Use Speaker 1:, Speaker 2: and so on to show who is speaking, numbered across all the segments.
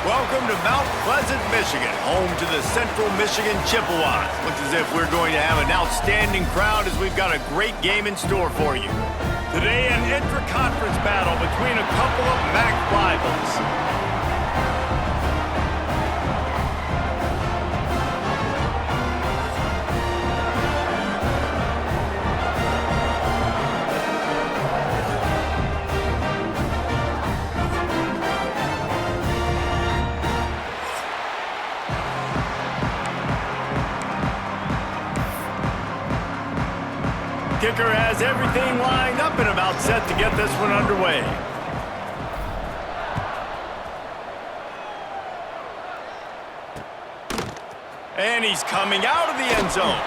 Speaker 1: Welcome to Mount Pleasant, Michigan, home to the Central Michigan Chippewas. Looks as if we're going to have an outstanding crowd as we've got a great game in store for you. Today, an intra-conference battle between a couple of MAC rivals. Kicker has everything lined up and about set to get this one underway. And he's coming out of the end zone.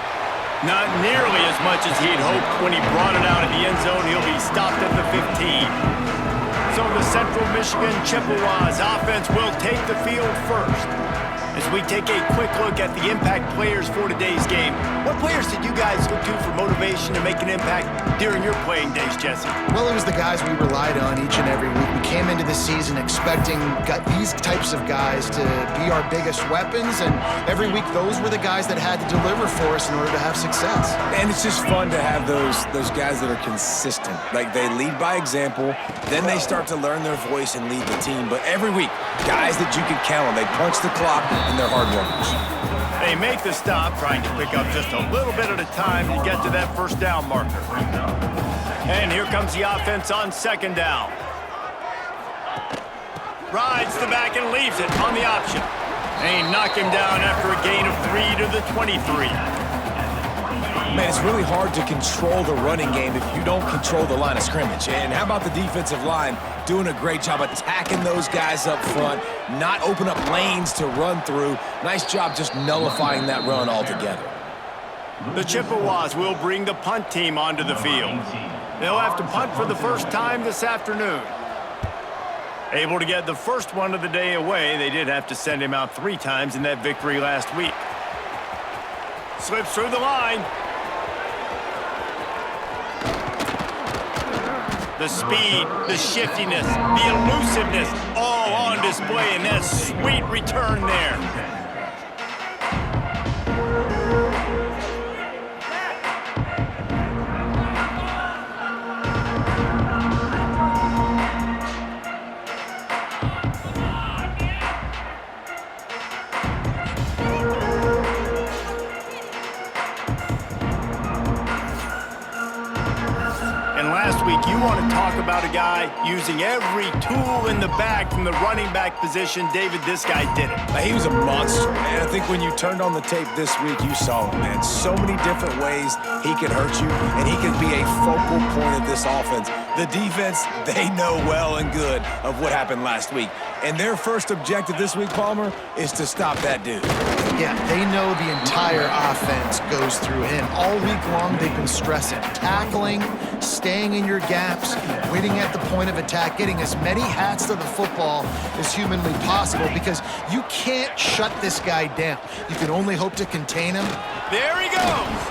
Speaker 1: Not nearly as much as he'd hoped when he brought it out of the end zone. He'll be stopped at the 15. So the Central Michigan Chippewas offense will take the field first. As we take a quick look at the impact players for today's game, what players did you guys look to for motivation to make an impact during your playing days, Jesse?
Speaker 2: Well, it was the guys we relied on each and every week. We came into the season expecting these types of guys to be our biggest weapons, and every week those were the guys that had to deliver for us in order to have success.
Speaker 3: And it's just fun to have those guys that are consistent. Like, they lead by example, then they start to learn their voice and lead the team. But every week, guys that you can count on, they punch the clock, and they're hard workers.
Speaker 1: They make the stop, trying to pick up just a little bit at a time to get to that first down marker. And here comes the offense on second down. Rides the back and leaves it on the option. They knock him down after a gain of 3 to the 23.
Speaker 3: Man, it's really hard to control the running game if you don't control the line of scrimmage. And how about the defensive line doing a great job attacking those guys up front, not open up lanes to run through. Nice job just nullifying that run altogether.
Speaker 1: The Chippewas will bring the punt team onto the field. They'll have to punt for the first time this afternoon. Able to get the first one of the day away, they did have to send him out 3 times in that victory last week. Slips through the line. The speed, the shiftiness, the elusiveness, all on display in that sweet return there. You want to talk about a guy using every tool in the bag from the running back position. David, this guy did it.
Speaker 3: He was a monster, man. I think when you turned on the tape this week, you saw him, man. So many different ways he could hurt you, and he could be a focal point of this offense. The defense, they know well and good of what happened last week. And their first objective this week, Palmer, is to stop that dude.
Speaker 2: Yeah, they know the entire offense goes through him. All week long, they've been stressing tackling, staying in your gaps, winning at the point of attack, getting as many hats to the football as humanly possible, because you can't shut this guy down. You can only hope to contain him.
Speaker 1: There he goes.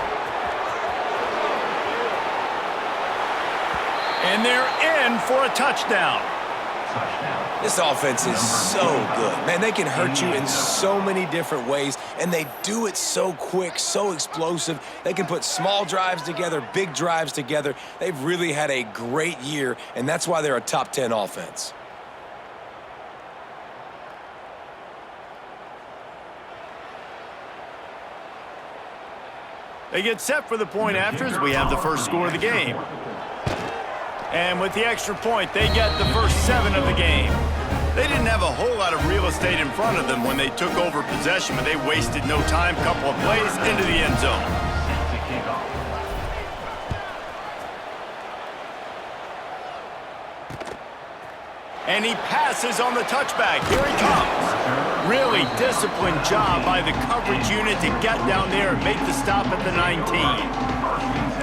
Speaker 1: And they're in for a touchdown.
Speaker 3: This offense is so good. Man, they can hurt you in so many different ways, and they do it so quick, so explosive. They can put small drives together, big drives together. They've really had a great year, and that's why they're a top 10 offense.
Speaker 1: They get set for the point after as we have the first score of the game. And with the extra point, they get the first 7 of the game. They didn't have a whole lot of real estate in front of them when they took over possession, but they wasted no time. Couple of plays into the end zone. And he passes on the touchback. Here he comes. Really disciplined job by the coverage unit to get down there and make the stop at the 19.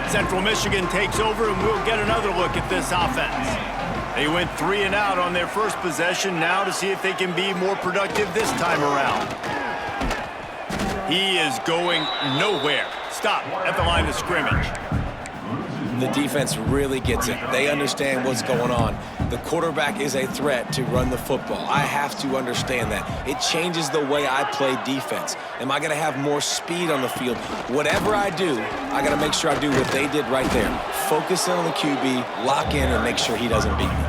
Speaker 1: Central Michigan takes over, and we'll get another look at this offense. They went 3 and out on their first possession, now to see if they can be more productive this time around. He is going nowhere. Stop at the line of scrimmage.
Speaker 3: The defense really gets it. They understand what's going on. The quarterback is a threat to run the football. I have to understand that. It changes the way I play defense. Am I going to have more speed on the field? Whatever I do, I got to make sure I do what they did right there. Focus in on the QB, lock in, and make sure he doesn't beat me.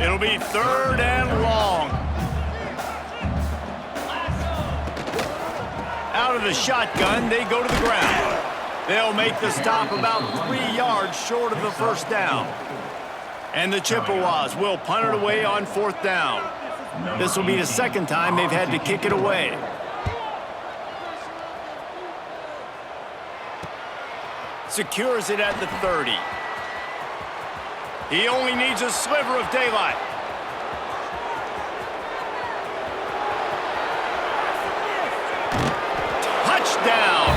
Speaker 1: It'll be 3rd and long. Out of the shotgun, they go to the ground. They'll make the stop about 3 yards short of the 1st down. And the Chippewas will punt it away on 4th down. This will be the 2nd time they've had to kick it away. Secures it at the 30. He only needs a sliver of daylight. Touchdown!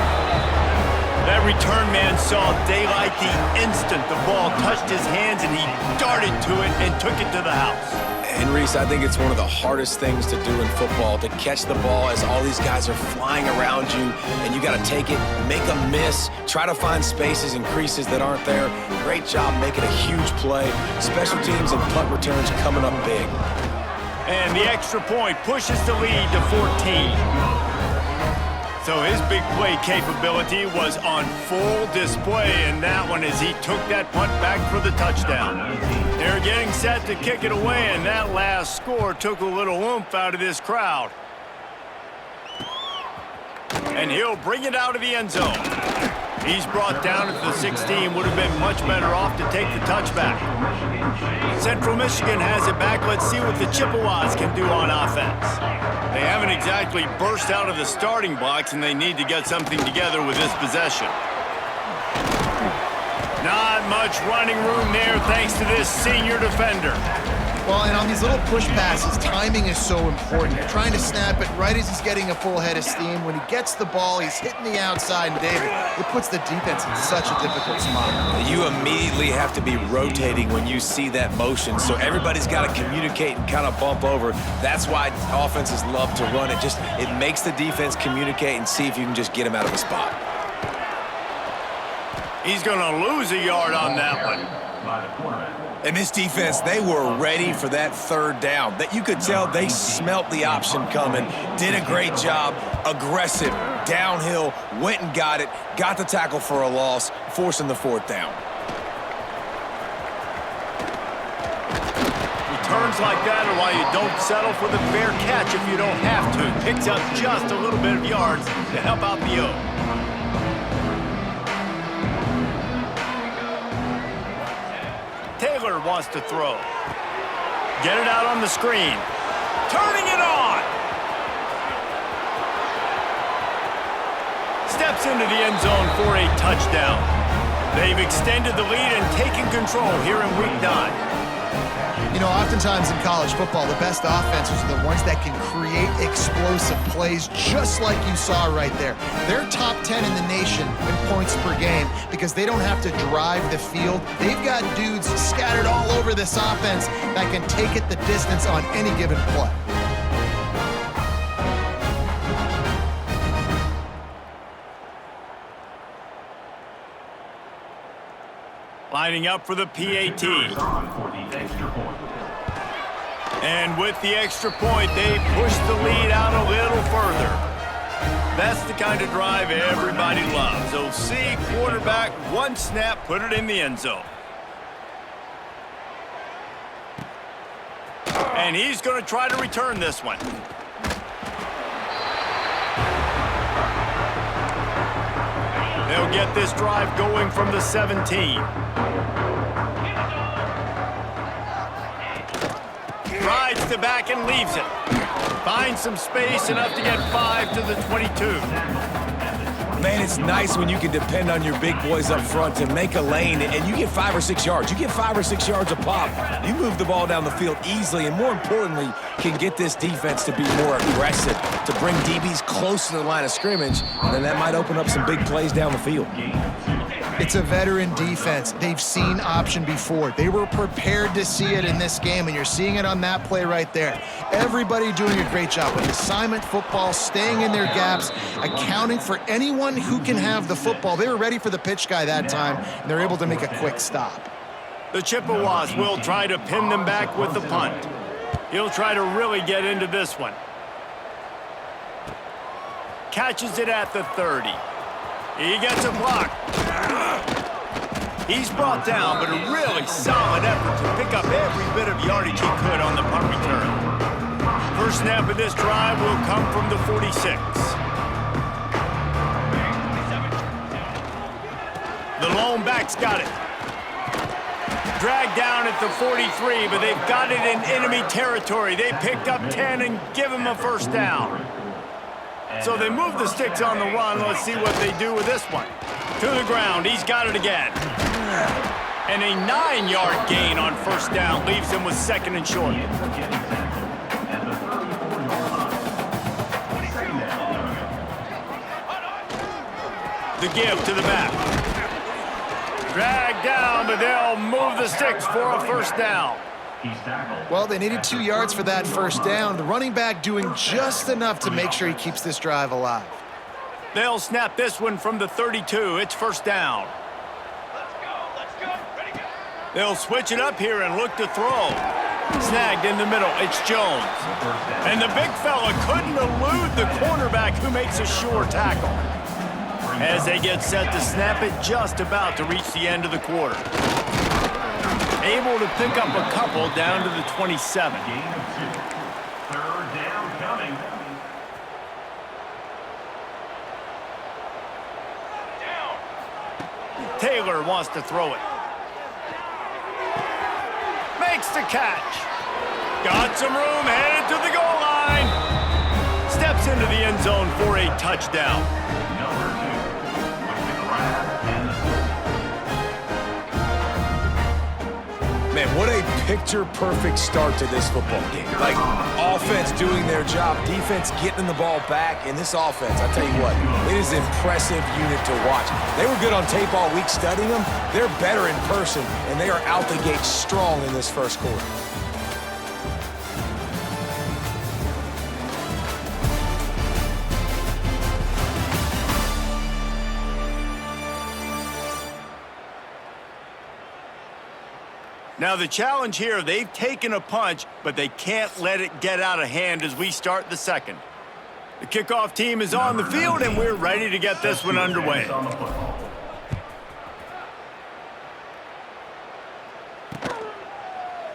Speaker 1: That return man saw daylight the instant the ball touched his hands, and he darted to it and took it to the house.
Speaker 3: And Reese, I think it's one of the hardest things to do in football, to catch the ball as all these guys are flying around you, and you got to take it, make a miss, try to find spaces and creases that aren't there. Great job making a huge play. Special teams and punt returns coming up big.
Speaker 1: And the extra point pushes the lead to 14. So his big play capability was on full display in that one as he took that punt back for the touchdown. They're getting set to kick it away, and that last score took a little oomph out of this crowd. And he'll bring it out of the end zone. He's brought down at the 16, would have been much better off to take the touchback. Central Michigan has it back. Let's see what the Chippewas can do on offense. They haven't exactly burst out of the starting blocks, and they need to get something together with this possession. Not much running room there thanks to this senior defender.
Speaker 2: Well, and on these little push passes, timing is so important. You're trying to snap it right as he's getting a full head of steam. When he gets the ball, he's hitting the outside, and David, it puts the defense in such a difficult spot.
Speaker 3: You immediately have to be rotating when you see that motion, so everybody's got to communicate and kind of bump over. That's why offenses love to run it. It makes the defense communicate and see if you can just get him out of the spot.
Speaker 1: He's going to lose a yard on that one.
Speaker 3: And this defense, they were ready for that 3rd down. That you could tell they smelt the option coming, did a great job, aggressive, downhill, went and got it, got the tackle for a loss, forcing the 4th down.
Speaker 1: Returns like that are why you don't settle for the fair catch if you don't have to. Picks up just a little bit of yards to help out the O. Taylor wants to throw. Get it out on the screen. Turning it on. Steps into the end zone for a touchdown. They've extended the lead and taken control here in week 9.
Speaker 2: You know, oftentimes in college football, the best offenses are the ones that can create explosive plays just like you saw right there. They're top 10 in the nation in points per game because they don't have to drive the field. They've got dudes scattered all over this offense that can take it the distance on any given play.
Speaker 1: Lining up for the PAT. And with the extra point, they push the lead out a little further. That's the kind of drive everybody loves. OC, quarterback, one snap, put it in the end zone. And he's going to try to return this one. They'll get this drive going from the 17. Rides the back and leaves it. Finds some space, enough to get 5 to the 22.
Speaker 3: Man, it's nice when you can depend on your big boys up front to make a lane, and you get 5 or 6 yards. You get 5 or 6 yards a pop. You move the ball down the field easily, and more importantly, can get this defense to be more aggressive, to bring DBs close to the line of scrimmage, and then that might open up some big plays down the field.
Speaker 2: It's a veteran defense. They've seen option before. They were prepared to see it in this game, and you're seeing it on that play right there. Everybody doing a great job with assignment football, staying in their gaps, accounting for anyone who can have the football. They were ready for the pitch guy that time, and they're able to make a quick stop.
Speaker 1: The Chippewas will try to pin them back with the punt. He'll try to really get into this one. Catches it at the 30. He gets a block. He's brought down, but a really solid effort to pick up every bit of yardage he could on the punt return. First snap of this drive will come from the 46. The lone back's got it. Dragged down at the 43, but they've got it in enemy territory. They picked up 10 and give him a first down. So they move the sticks on the run. Let's see what they do with this one. To the ground. He's got it again. And a 9-yard gain on first down leaves him with second and short. The give to the back. Dragged down, but they'll move the sticks for a first down.
Speaker 2: Well, they needed 2 yards for that first down. The running back doing just enough to make sure he keeps this drive alive.
Speaker 1: They'll snap this one from the 32. It's first down. They'll switch it up here and look to throw. Snagged in the middle. It's Jones. And the big fella couldn't elude the cornerback who makes a sure tackle. As they get set to snap it, just about to reach the end of the quarter. Able to pick up a couple down to the 27.
Speaker 4: Third down coming.
Speaker 1: Taylor wants to throw it. Makes the catch. Got some room, headed to the goal line. Steps into the end zone for a touchdown.
Speaker 3: Man, what a picture-perfect start to this football game. Like, offense doing their job, defense getting the ball back, and this offense, I tell you what, it is an impressive unit to watch. They were good on tape all week studying them. They're better in person, and they are out the gate strong in this first quarter.
Speaker 1: Now the challenge here, they've taken a punch, but they can't let it get out of hand as we start the second. The kickoff team is on the field, and we're ready to get this one underway.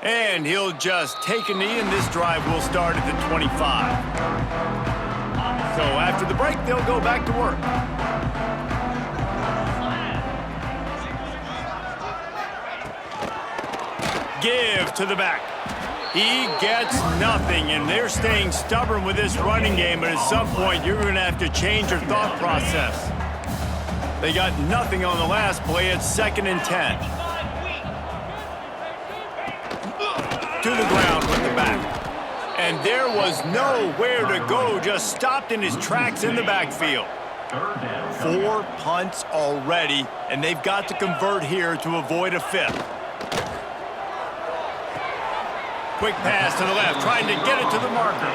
Speaker 1: And he'll just take a knee, and this drive will start at the 25. So after the break, they'll go back to work. Give to the back. He gets nothing, and they're staying stubborn with this running game, but at some point, you're going to have to change your thought process. They got nothing on the last play. It's 2nd and 10. To the ground with the back. And there was nowhere to go, just stopped in his tracks in the backfield. 4 punts already, and they've got to convert here to avoid a 5th. Quick pass to the left, trying to get it to the marker.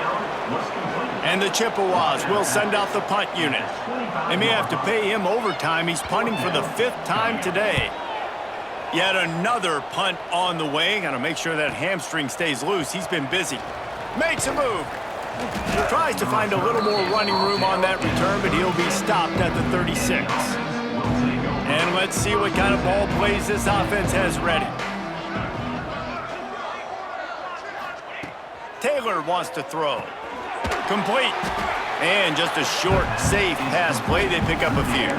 Speaker 1: And the Chippewas will send out the punt unit. They may have to pay him overtime. He's punting for the 5th time today. Yet another punt on the way. Got to make sure that hamstring stays loose. He's been busy. Makes a move. Tries to find a little more running room on that return, but he'll be stopped at the 36. And let's see what kind of ball plays this offense has ready. Taylor wants to throw. Complete. And just a short, safe pass play. They pick up a few.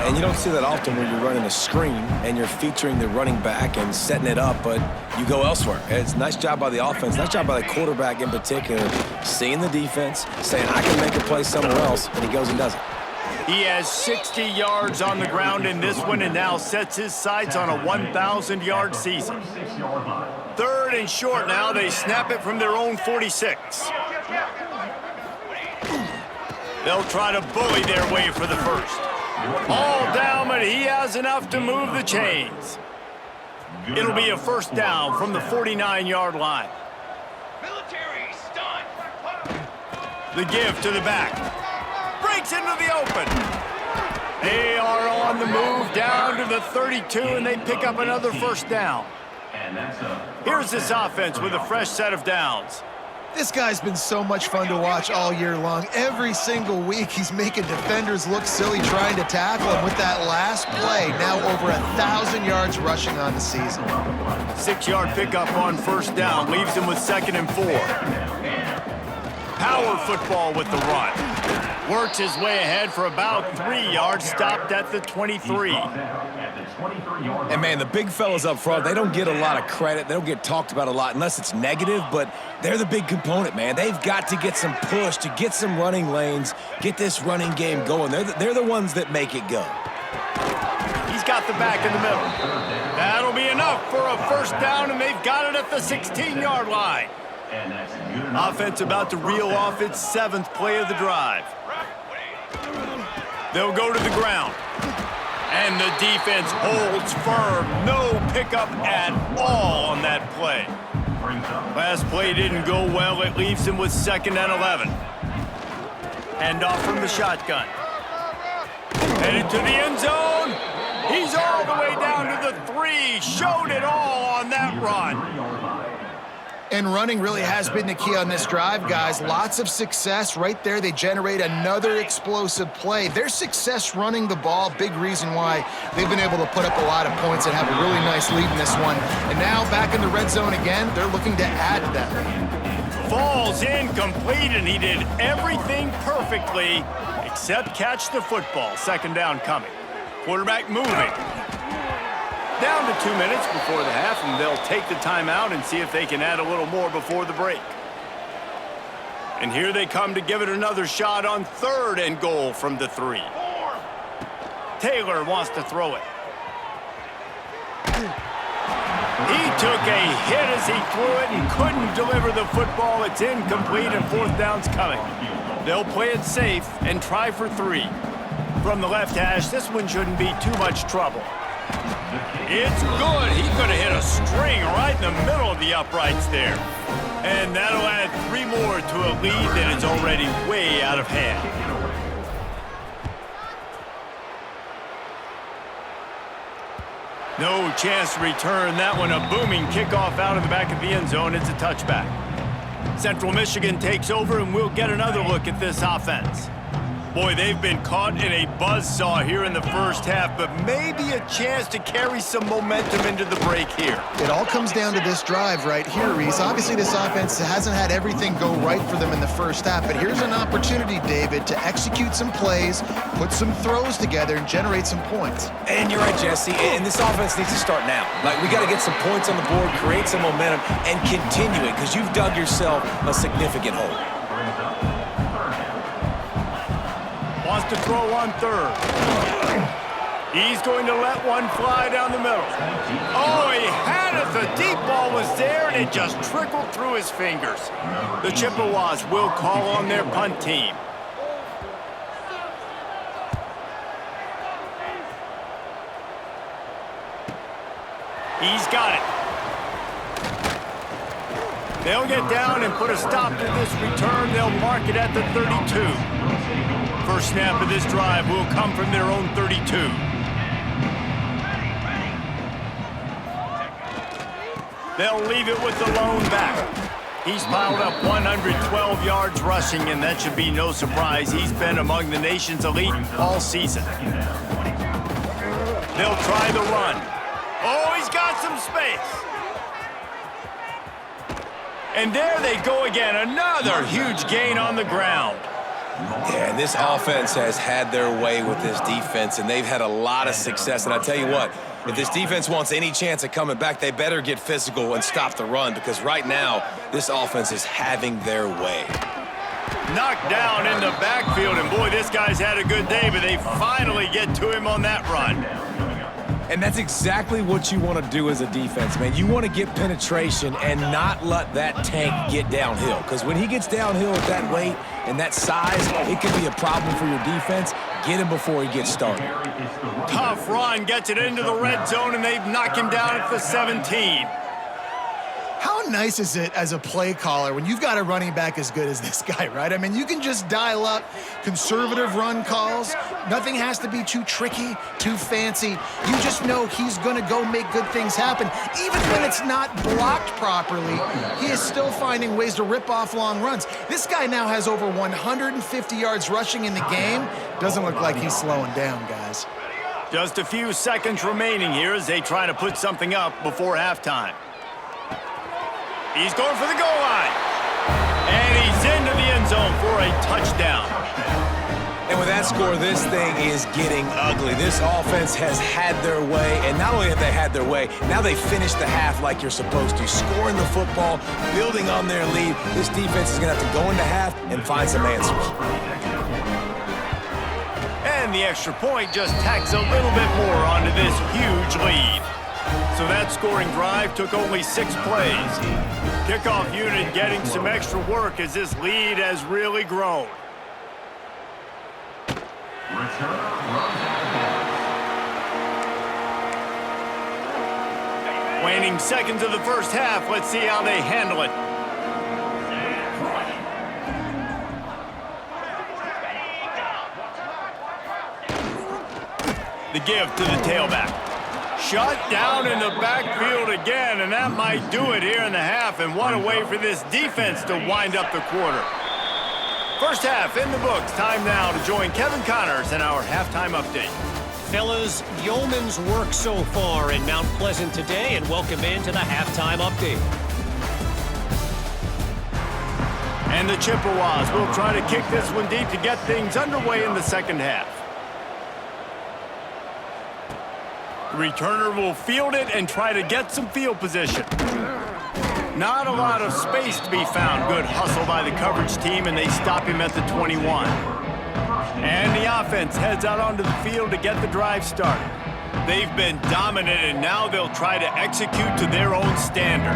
Speaker 3: And you don't see that often when you're running a screen and you're featuring the running back and setting it up, but you go elsewhere. It's a nice job by the offense, nice job by the quarterback in particular, seeing the defense, saying, I can make a play somewhere else, and he goes and does it.
Speaker 1: He has 60 yards on the ground in this one and now sets his sights on a 1,000-yard season. 3rd and short now. They snap it from their own 46. They'll try to bully their way for the first. All down, but he has enough to move the chains. It'll be a first down from the 49-yard line. The give to the back. Breaks into the open. They are on the move down to the 32, and they pick up another first down. Here's this offense with a fresh set of downs.
Speaker 2: This guy's been so much fun to watch all year long. Every single week, he's making defenders look silly trying to tackle him with that last play. Now over 1,000 yards rushing on the season.
Speaker 1: 6-yard pickup on first down leaves him with 2nd and 4. Power football with the run. Works his way ahead for about 3 yards, stopped at the 23.
Speaker 3: And, man, the big fellas up front, they don't get a lot of credit. They don't get talked about a lot unless it's negative, but they're the big component, man. They've got to get some push, to get some running lanes, get this running game going. They're the ones that make it go.
Speaker 1: He's got the back in the middle. That'll be enough for a first down, and they've got it at the 16-yard line. Offense about to reel off its 7th play of the drive. They'll go to the ground. And the defense holds firm. No pickup at all on that play. Last play didn't go well. It leaves him with 2nd and 11. Hand off from the shotgun. Headed to the end zone. He's all the way down to the 3. Showed it all on that run.
Speaker 2: And running really has been the key on this drive, guys. Lots of success right there. They generate another explosive play. Their success running the ball, big reason why they've been able to put up a lot of points and have a really nice lead in this one. And now back in the red zone again, they're looking to add them.
Speaker 1: Falls incomplete, and he did everything perfectly except catch the football. 2nd down coming. Quarterback moving. Down to 2 minutes before the half, and they'll take the timeout and see if they can add a little more before the break. And here they come to give it another shot on 3rd and goal from the 3. Taylor wants to throw it. He took a hit as he threw it and couldn't deliver the football. It's incomplete, and 4th down's coming. They'll play it safe and try for 3. From the left hash, this one shouldn't be too much trouble. It's good. He could have hit a string right in the middle of the uprights there. And that'll add 3 more to a lead that is already way out of hand. No chance to return that one. A booming kickoff out of the back of the end zone. It's a touchback. Central Michigan takes over, and we'll get another look at this offense. Boy, they've been caught in a buzzsaw here in the first half, but maybe a chance to carry some momentum into the break here.
Speaker 2: It all comes down to this drive right here, Reese. Obviously, this offense hasn't had everything go right for them in the first half, but here's an opportunity, David, to execute some plays, put some throws together, and generate some points.
Speaker 3: And you're right, Jesse, and this offense needs to start now. Like, we got to get some points on the board, create some momentum, and continue it, because you've dug yourself a significant hole.
Speaker 1: Wants to throw on 3rd. He's going to let one fly down the middle. Oh, he had it. The deep ball was there, and it just trickled through his fingers. The Chippewas will call on their punt team. He's got it. They'll get down and put a stop to this return. They'll mark it at the 32. First snap of this drive will come from their own 32. They'll leave it with the lone back. He's piled up 112 yards rushing, and that should be no surprise. He's been among the nation's elite all season. They'll try the run. Oh, he's got some space. And there they go again. Another huge gain on the ground.
Speaker 3: Yeah, and this offense has had their way with this defense, and they've had a lot of success. And I tell you what, if this defense wants any chance of coming back, they better get physical and stop the run, because right now, this offense is having their way.
Speaker 1: Knocked down in the backfield, and boy, this guy's had a good day, but they finally get to him on that run.
Speaker 3: And that's exactly what you want to do as a defense, man. You want to get penetration and not let that tank get downhill. Because when he gets downhill at that weight and that size, it can be a problem for your defense. Get him before he gets started.
Speaker 1: Tough run, gets it into the red zone, and they've knocked him down at the 17.
Speaker 2: How nice is it as a play caller when you've got a running back as good as this guy, right? I mean, you can just dial up conservative run calls. Nothing has to be too tricky, too fancy. You just know he's going to go make good things happen. Even when it's not blocked properly, he is still finding ways to rip off long runs. This guy now has over 150 yards rushing in the game. Doesn't look like he's slowing down, guys.
Speaker 1: Just a few seconds remaining here as they try to put something up before halftime. He's going for the goal line. And he's into the end zone for a touchdown.
Speaker 3: And with that score, this thing is getting ugly. This offense has had their way, and not only have they had their way, now they finished the half like you're supposed to, scoring the football, building on their lead. This defense is going to have to go into half and find some answers.
Speaker 1: And the extra point just tacks a little bit more onto this huge lead. So that scoring drive took only 6 plays. Kickoff unit getting some extra work as this lead has really grown. Waning seconds of the first half. Let's see how they handle it. The give to the tailback. Shut down in the backfield again, and that might do it here in the half. And what a way for this defense to wind up the quarter. First half in the books. Time now to join Kevin Connors in our halftime update.
Speaker 5: Fellas, yeoman's work so far in Mount Pleasant today, and welcome into the halftime update.
Speaker 1: And the Chippewas will try to kick this one deep to get things underway in the second half. The returner will field it and try to get some field position. Not a lot of space to be found. Good hustle by the coverage team, and they stop him at the 21. And the offense heads out onto the field to get the drive started. They've been dominant, and now they'll try to execute to their own standard.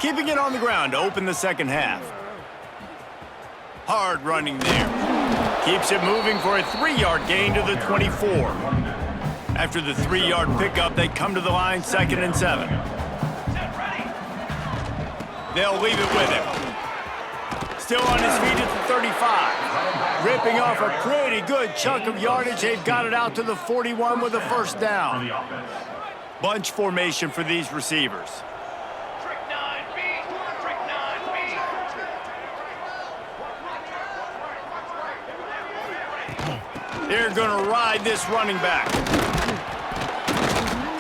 Speaker 1: Keeping it on the ground to open the second half. Hard running there. Keeps it moving for a 3-yard gain to the 24. After the 3-yard pickup, they come to the line 2nd and 7. They'll leave it with him. Still on his feet at the 35. Ripping off a pretty good chunk of yardage. They've got it out to the 41 with a first down. Bunch formation for these receivers. They're going to ride this running back.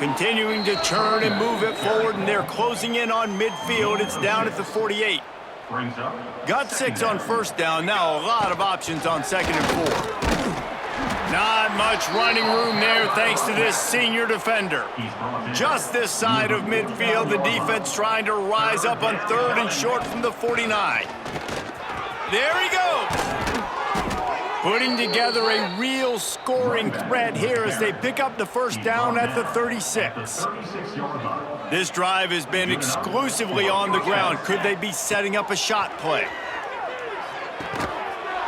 Speaker 1: Continuing to churn and move it forward, and they're closing in on midfield. It's down at the 48. Got 6 on first down. Now a lot of options on 2nd and 4. Not much running room there thanks to this senior defender. Just this side of midfield, the defense trying to rise up on 3rd and short from the 49. There he goes. Putting together a real scoring threat here as they pick up the first down at the 36. This drive has been exclusively on the ground. Could they be setting up a shot play?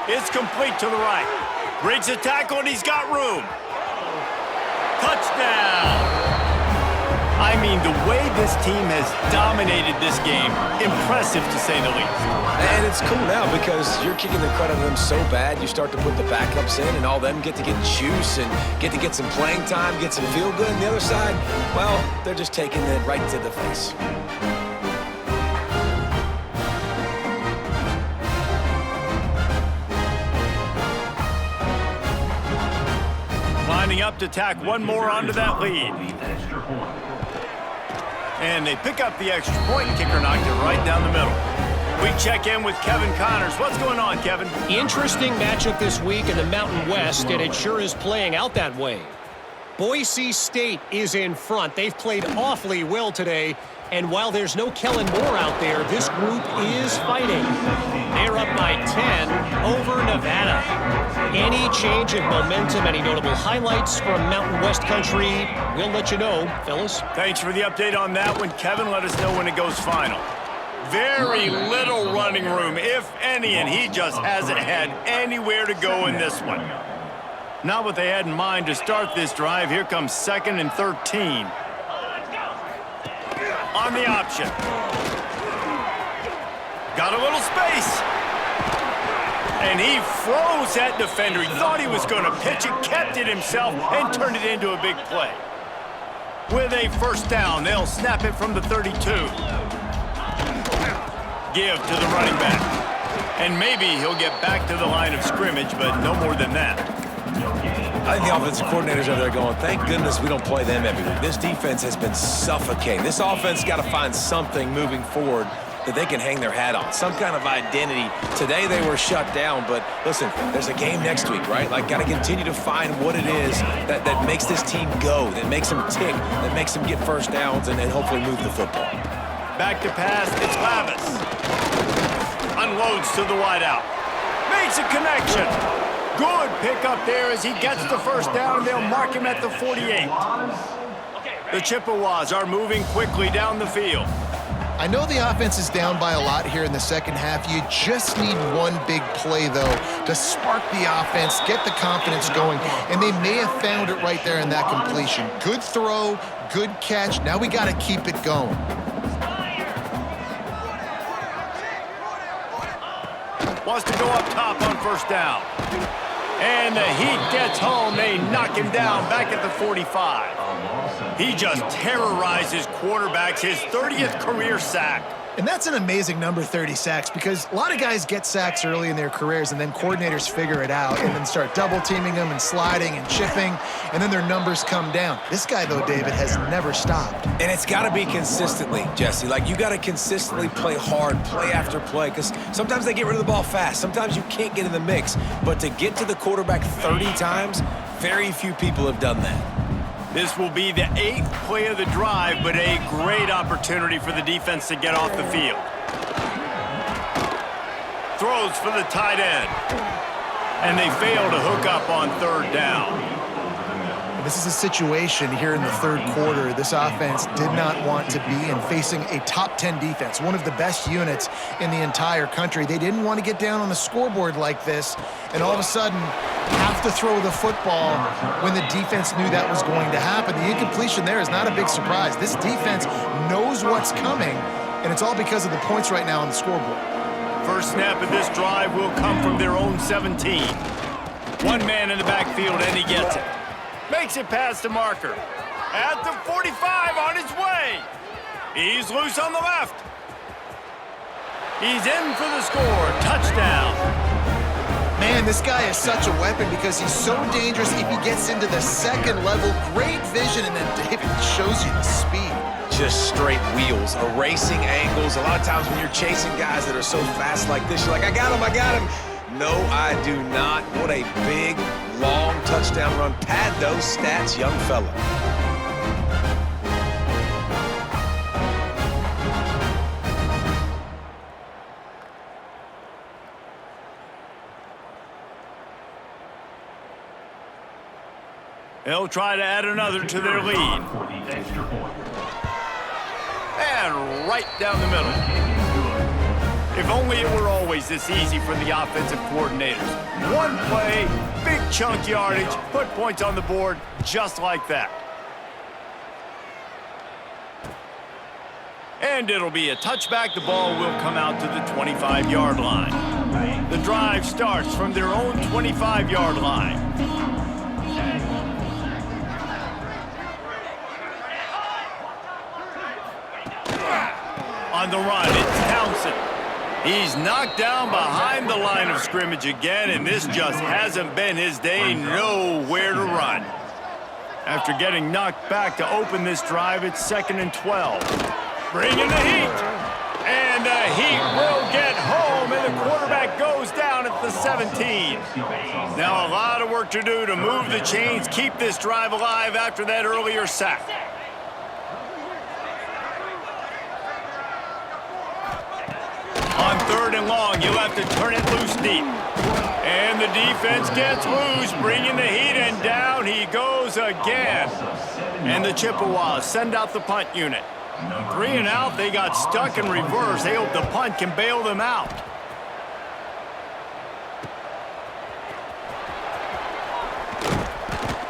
Speaker 1: It's complete to the right. Breaks a tackle, and he's got room. Touchdown! I mean, the way this team has dominated this game, impressive to say the least.
Speaker 3: And it's cool now because you're kicking the crud out of them so bad, you start to put the backups in, and all them get to get juice and get to get some playing time, get some feel good. And the other side, well, they're just taking it right to the face.
Speaker 1: Lining up to tack one more onto that lead. And they pick up the extra point. Kicker knocked it right down the middle. We check in with Kevin Connors. What's going on, Kevin?
Speaker 5: Interesting matchup this week in the Mountain West, and it sure is playing out that way. Boise State is in front. They've played awfully well today, and while there's no Kellen Moore out there, this group is fighting. They're up by 10 over Nevada. Any change of momentum, any notable highlights from Mountain West country, we'll let you know, fellas.
Speaker 1: Thanks for the update on that one, Kevin. Let us know when it goes final. Very little running room, if any, and he just hasn't had anywhere to go in this one. Not what they had in mind to start this drive. Here comes 2nd and 13. On the option. Got a little space. And he froze that defender. He thought he was going to pitch it, kept it himself, and turned it into a big play. With a first down, they'll snap it from the 32. Give to the running back. And maybe he'll get back to the line of scrimmage, but no more than that.
Speaker 3: I think the offensive coordinators are there going, thank goodness we don't play them every week. This defense has been suffocating. This offense got to find something moving forward that they can hang their hat on, some kind of identity. Today they were shut down, but listen, there's a game next week, right? Like, got to continue to find what it is that makes this team go, that makes them tick, that makes them get first downs and hopefully move the football.
Speaker 1: Back to pass, it's Lavis. Unloads to the wideout. Makes a connection. Good pickup there as he gets the first down. They'll mark him at the 48. The Chippewas are moving quickly down the field.
Speaker 2: I know the offense is down by a lot here in the second half. You just need one big play, though, to spark the offense, get the confidence going, and they may have found it right there in that completion. Good throw, good catch. Now we got to keep it going.
Speaker 1: Wants to go up top on first down. And the Heat gets home. They knock him down back at the 45. He just terrorizes quarterbacks, his 30th career sack.
Speaker 2: And that's an amazing number, 30 sacks, because a lot of guys get sacks early in their careers, and then coordinators figure it out and then start double-teaming them and sliding and chipping, and then their numbers come down. This guy, though, David, has never stopped.
Speaker 3: And it's got to be consistently, Jesse. Like, you got to consistently play hard, play after play, because sometimes they get rid of the ball fast. Sometimes you can't get in the mix. But to get to the quarterback 30 times, very few people have done that.
Speaker 1: This will be the 8th play of the drive, but a great opportunity for the defense to get off the field. Throws for the tight end. And they fail to hook up on 3rd down.
Speaker 2: This is a situation here in the 3rd quarter this offense did not want to be in, facing a top 10 defense, one of the best units in the entire country. They didn't want to get down on the scoreboard like this and all of a sudden have to throw the football when the defense knew that was going to happen. The incompletion there is not a big surprise. This defense knows what's coming, and it's all because of the points right now on the scoreboard.
Speaker 1: First snap of this drive will come from their own 17. One man in the backfield, and he gets it. Makes it past the marker. At the 45 on his way. He's loose on the left. He's in for the score. Touchdown.
Speaker 2: Man, this guy is such a weapon because he's so dangerous if he gets into the 2nd level. Great vision, and then David shows you the speed.
Speaker 3: Just straight wheels, erasing angles. A lot of times when you're chasing guys that are so fast like this, you're like, I got him, I got him. No, I do not. What a big, long touchdown run. Pad those stats, young fella.
Speaker 1: They'll try to add another to their lead. And right down the middle. If only it were always this easy for the offensive coordinators. One play, big chunk yardage, put points on the board just like that. And it'll be a touchback. The ball will come out to the 25-yard line. The drive starts from their own 25-yard line. On the run, it's Townsend. He's knocked down behind the line of scrimmage again, and this just hasn't been his day. Nowhere to run. After getting knocked back to open this drive, it's 2nd and 12. Bring in the Heat. And the Heat will get home, and the quarterback goes down at the 17. Now a lot of work to do to move the chains, keep this drive alive after that earlier sack. On 3rd and long, you'll have to turn it loose deep. And the defense gets loose, bringing the Heat, and down he goes again. And the Chippewas send out the punt unit. 3 and out, they got stuck in reverse. They hope the punt can bail them out.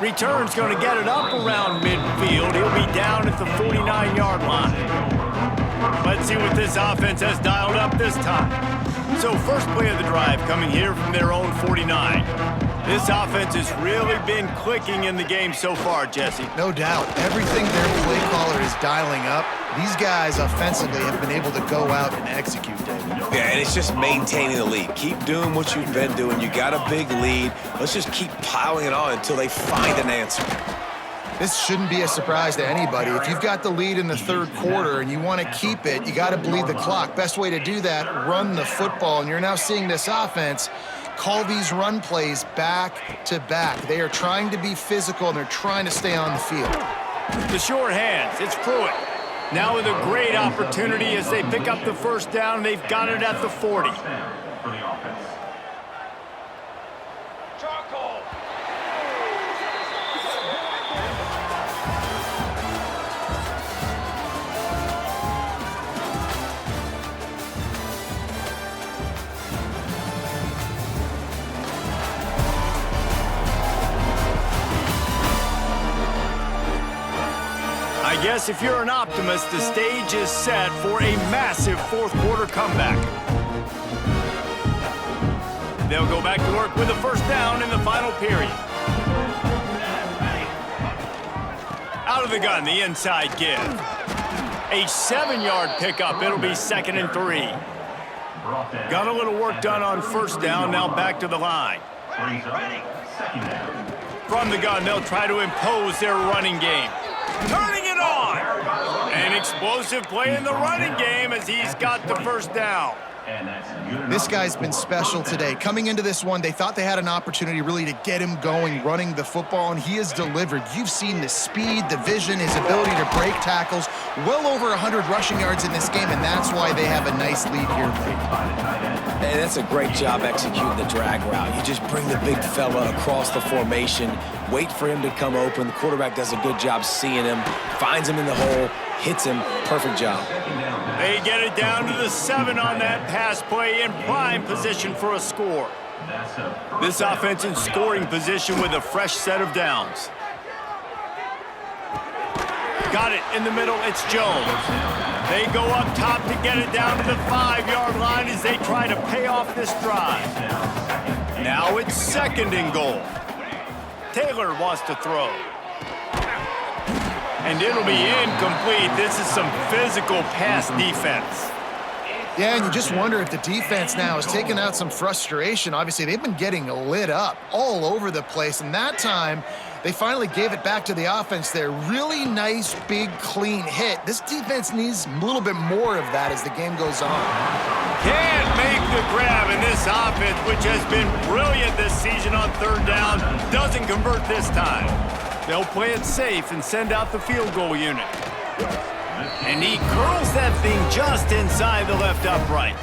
Speaker 1: Return's going to get it up around midfield. He'll be down at the 49-yard line. Let's see what this offense has dialed up this time. So first play of the drive coming here from their own 49. This offense has really been clicking in the game so far, Jesse.
Speaker 2: No doubt. Everything their play caller is dialing up, these guys offensively have been able to go out and execute, David.
Speaker 3: Yeah, and it's just maintaining the lead. Keep doing what you've been doing. You got a big lead. Let's just keep piling it on until they find an answer.
Speaker 2: This shouldn't be a surprise to anybody. If you've got the lead in the third quarter and you want to keep it, you got to bleed the clock. Best way to do that, run the football. And you're now seeing this offense call these run plays back to back. They are trying to be physical, and they're trying to stay on the field.
Speaker 1: The short hands, it's Pruitt. Now with a great opportunity as they pick up the first down. They've got it at the 40. I guess if you're an optimist, the stage is set for a massive fourth quarter comeback. They'll go back to work with the first down in the final period. Out of the gun, the inside give. A 7-yard pickup. It'll be 2nd and 3. Got a little work done on first down. Now back to the line. From the gun, they'll try to impose their running game. Turning it on! An explosive play in the running game as he's got the first down.
Speaker 2: This guy's been special today. Coming into this one, they thought they had an opportunity really to get him going, running the football, and he has delivered. You've seen the speed, the vision, his ability to break tackles. Well over 100 rushing yards in this game, and that's why they have a nice lead here late.
Speaker 3: Hey, that's a great job executing the drag route. You just bring the big fella across the formation, wait for him to come open. The quarterback does a good job seeing him, finds him in the hole, hits him. Perfect job.
Speaker 1: They get it down to the 7 on that pass play in prime position for a score. This offense in scoring position with a fresh set of downs. Got it in the middle, it's Jones. They go up top to get it down to the 5-yard line as they try to pay off this drive. Now it's 2nd and goal. Taylor wants to throw. And it'll be incomplete. This is some physical pass defense.
Speaker 2: Yeah, and you just wonder if the defense now is taking out some frustration. Obviously, they've been getting lit up all over the place, and that time, they finally gave it back to the offense there. Really nice, big, clean hit. This defense needs a little bit more of that as the game goes on.
Speaker 1: Can't make the grab, and this offense, which has been brilliant this season on third down, doesn't convert this time. They'll play it safe and send out the field goal unit. And he curls that thing just inside the left upright.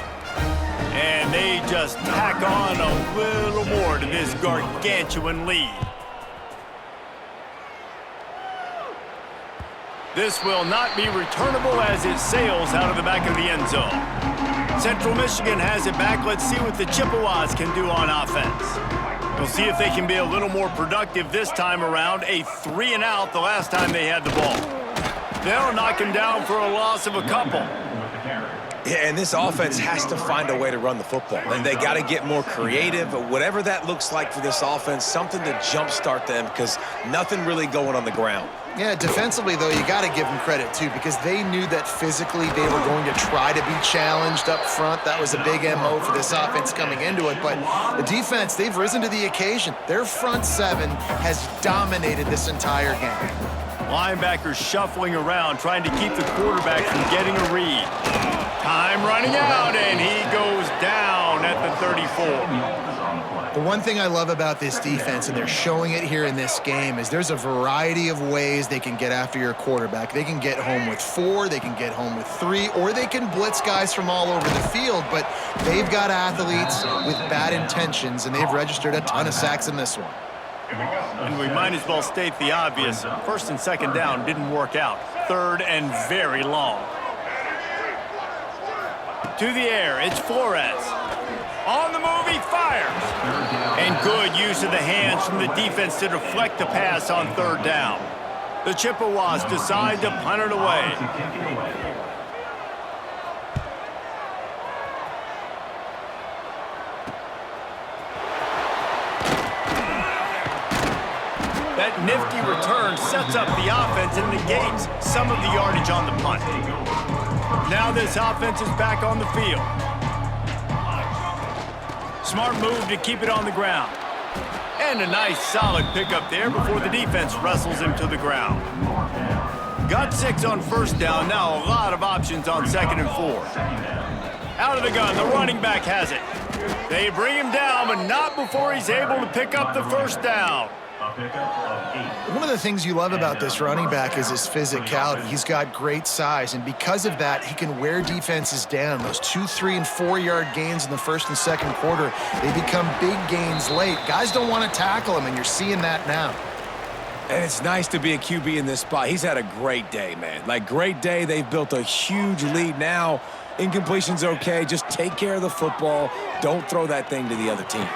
Speaker 1: And they just tack on a little more to this gargantuan lead. This will not be returnable as it sails out of the back of the end zone. Central Michigan has it back. Let's see what the Chippewas can do on offense. We'll see if they can be a little more productive this time around. A 3 and out the last time they had the ball. They'll knock him down for a loss of a couple.
Speaker 3: Yeah, and this offense has to find a way to run the football. And they got to get more creative. Whatever that looks like for this offense, something to jumpstart them because nothing really going on the ground.
Speaker 2: Yeah, defensively, though, you got to give them credit, too, because they knew that physically they were going to try to be challenged up front. That was a big MO for this offense coming into it. But the defense, they've risen to the occasion. Their front 7 has dominated this entire game.
Speaker 1: Linebackers shuffling around, trying to keep the quarterback from getting a read. Time running out, and he goes down at the 34.
Speaker 2: The one thing I love about this defense, and they're showing it here in this game, is there's a variety of ways they can get after your quarterback. They can get home with 4, they can get home with 3, or they can blitz guys from all over the field, but they've got athletes with bad intentions, and they've registered a ton of sacks in this one.
Speaker 1: And we might as well state the obvious. 1st and 2nd down didn't work out. 3rd and very long. To the air, it's Flores. On the move, he fires. And good use of the hands from the defense to deflect the pass on 3rd down. The Chippewas decide to punt it away. That nifty return sets up the offense and negates some of the yardage on the punt. Now this offense is back on the field. Smart move to keep it on the ground. And a nice solid pickup there before the defense wrestles him to the ground. Got 6 on 1st down, now a lot of options on 2nd and 4. Out of the gun, the running back has it. They bring him down, but not before he's able to pick up the 1st down.
Speaker 2: One of the things you love about this running back is his physicality. He's got great size, and because of that, he can wear defenses down. Those 2-, 3-, and 4-yard gains in the 1st and 2nd quarter, they become big gains late. Guys don't want to tackle him, and you're seeing that now.
Speaker 3: And it's nice to be a QB in this spot. He's had a great day, man. Like, great day. They've built a huge lead now. Incompletion's okay. Just take care of the football. Don't throw that thing to the other team.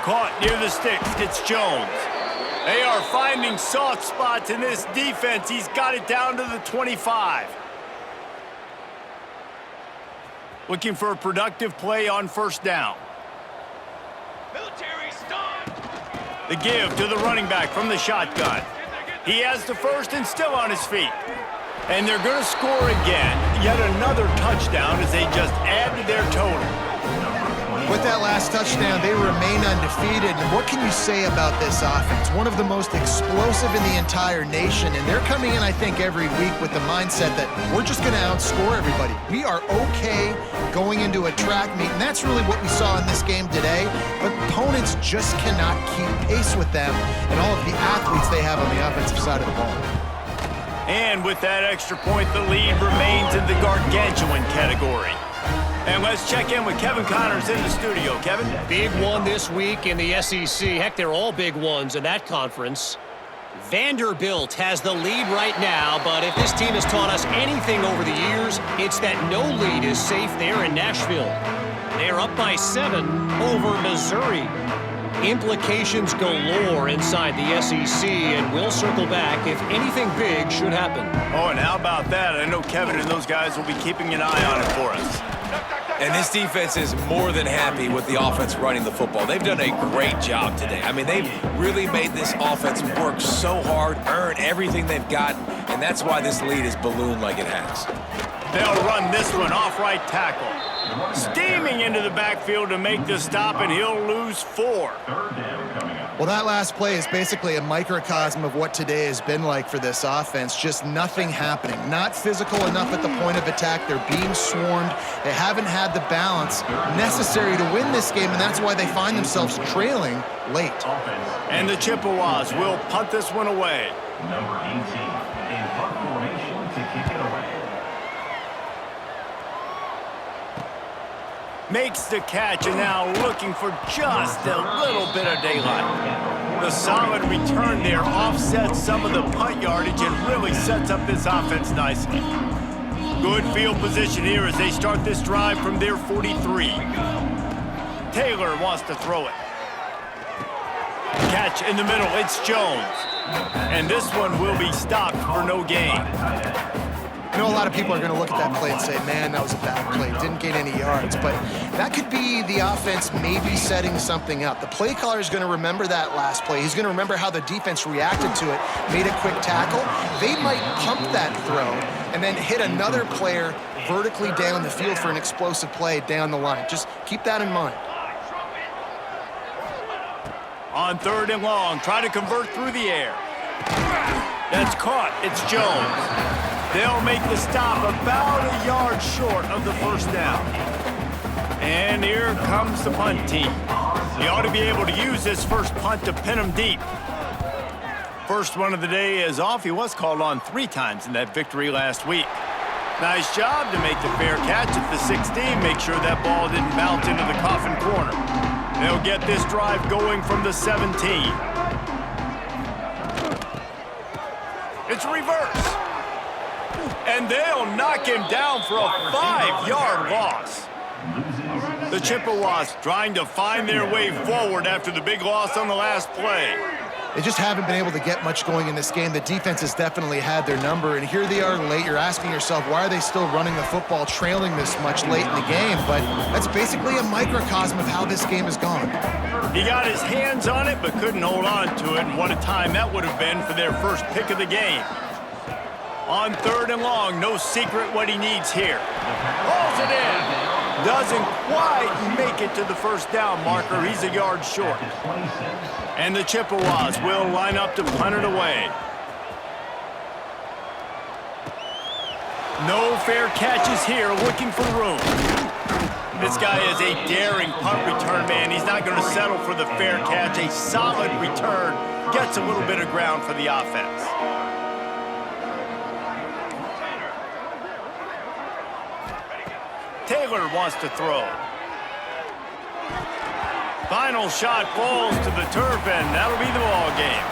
Speaker 1: Caught near the sticks. It's Jones. They are finding soft spots in this defense. He's got it down to the 25. Looking for a productive play on 1st down.
Speaker 4: Military stop.
Speaker 1: The give to the running back from the shotgun. He has the 1st and still on his feet. And they're going to score again. Yet another touchdown as they just add to their total.
Speaker 2: With that last touchdown, they remain undefeated. And what can you say about this offense? One of the most explosive in the entire nation. And they're coming in, I think, every week with the mindset that we're just going to outscore everybody. We are okay going into a track meet. And that's really what we saw in this game today. But opponents just cannot keep pace with them and all of the athletes they have on the offensive side of the ball.
Speaker 1: And with that extra point, the lead remains in the gargantuan category. And let's check in with Kevin Connors in the studio. Kevin?
Speaker 5: Big one this week in the SEC. Heck, they're all big ones in that conference. Vanderbilt has the lead right now, but if this team has taught us anything over the years, it's that no lead is safe there in Nashville. They're up by 7 over Missouri. Implications galore inside the SEC, and we'll circle back if anything big should happen.
Speaker 1: Oh, and how about that? I know Kevin and those guys will be keeping an eye on it for us.
Speaker 3: And this defense is more than happy with the offense running the football. They've done a great job today. I mean, they've really made this offense work so hard, earn everything they've got, and that's why this lead is ballooned like it has.
Speaker 1: They'll run this one off right tackle. Steaming into the backfield to make the stop, and he'll lose 4.
Speaker 2: Well, that last play is basically a microcosm of what today has been like for this offense. Just nothing happening. Not physical enough at the point of attack. They're being swarmed. They haven't had the balance necessary to win this game, and that's why they find themselves trailing late.
Speaker 1: And the Chippewas will punt this one away.
Speaker 4: Number 18 in punt formation to kick it away.
Speaker 1: Makes the catch, and now looking for just a little bit of daylight. The solid return there offsets some of the punt yardage and really sets up this offense nicely. Good field position here as they start this drive from their 43. Taylor wants to throw it. Catch in the middle, it's Jones. And this one will be stopped for no gain.
Speaker 2: I know a lot of people are going to look at that play and say, man, that was a bad play. Didn't gain any yards. But that could be the offense maybe setting something up. The play caller is going to remember that last play. He's going to remember how the defense reacted to it, made a quick tackle. They might pump that throw and then hit another player vertically down the field for an explosive play down the line. Just keep that in mind.
Speaker 1: On 3rd and long, try to convert through the air. That's caught. It's Jones. They'll make the stop about a yard short of the 1st down. And here comes the punt team. He ought to be able to use this first punt to pin him deep. First one of the day is off. He was called on 3 times in that victory last week. Nice job to make the fair catch at the 16. Make sure that ball didn't bounce into the coffin corner. They'll get this drive going from the 17. It's reverse. And they'll knock him down for a 5-yard loss. The Chippewas trying to find their way forward after the big loss on the last play.
Speaker 2: They just haven't been able to get much going in this game. The defense has definitely had their number, and here they are late. You're asking yourself, why are they still running the football, trailing this much late in the game? But that's basically a microcosm of how this game has gone.
Speaker 1: He got his hands on it, but couldn't hold on to it, and what a time that would have been for their first pick of the game. On 3rd and long, no secret what he needs here. Hauls it in. Doesn't quite make it to the first down marker. He's a yard short. And the Chippewas will line up to punt it away. No fair catches here, looking for room. This guy is a daring punt return man. He's not going to settle for the fair catch. A solid return gets a little bit of ground for the offense. Taylor wants to throw. Final shot falls to the turf, and that'll be the ball game.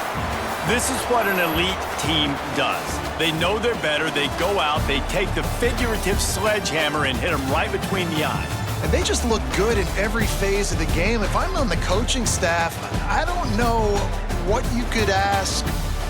Speaker 1: This is what an elite team does. They know they're better. They go out, they take the figurative sledgehammer and hit them right between the eyes.
Speaker 2: And they just look good in every phase of the game. If I'm on the coaching staff, I don't know what you could ask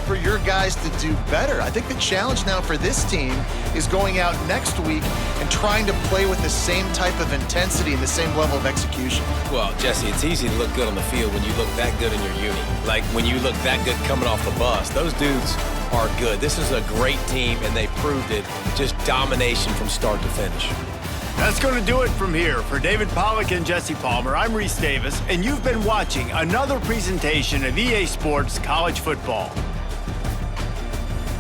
Speaker 2: for your guys to do better. I think the challenge now for this team is going out next week and trying to play with the same type of intensity and the same level of execution.
Speaker 6: Well, Jesse, it's easy to look good on the field when you look that good in your uni. Like when you look that good coming off the bus. Those dudes are good. This is a great team, and they proved it. Just domination from start to finish.
Speaker 1: That's going to do it from here. For David Pollack and Jesse Palmer, I'm Reese Davis, and you've been watching another presentation of EA Sports College Football.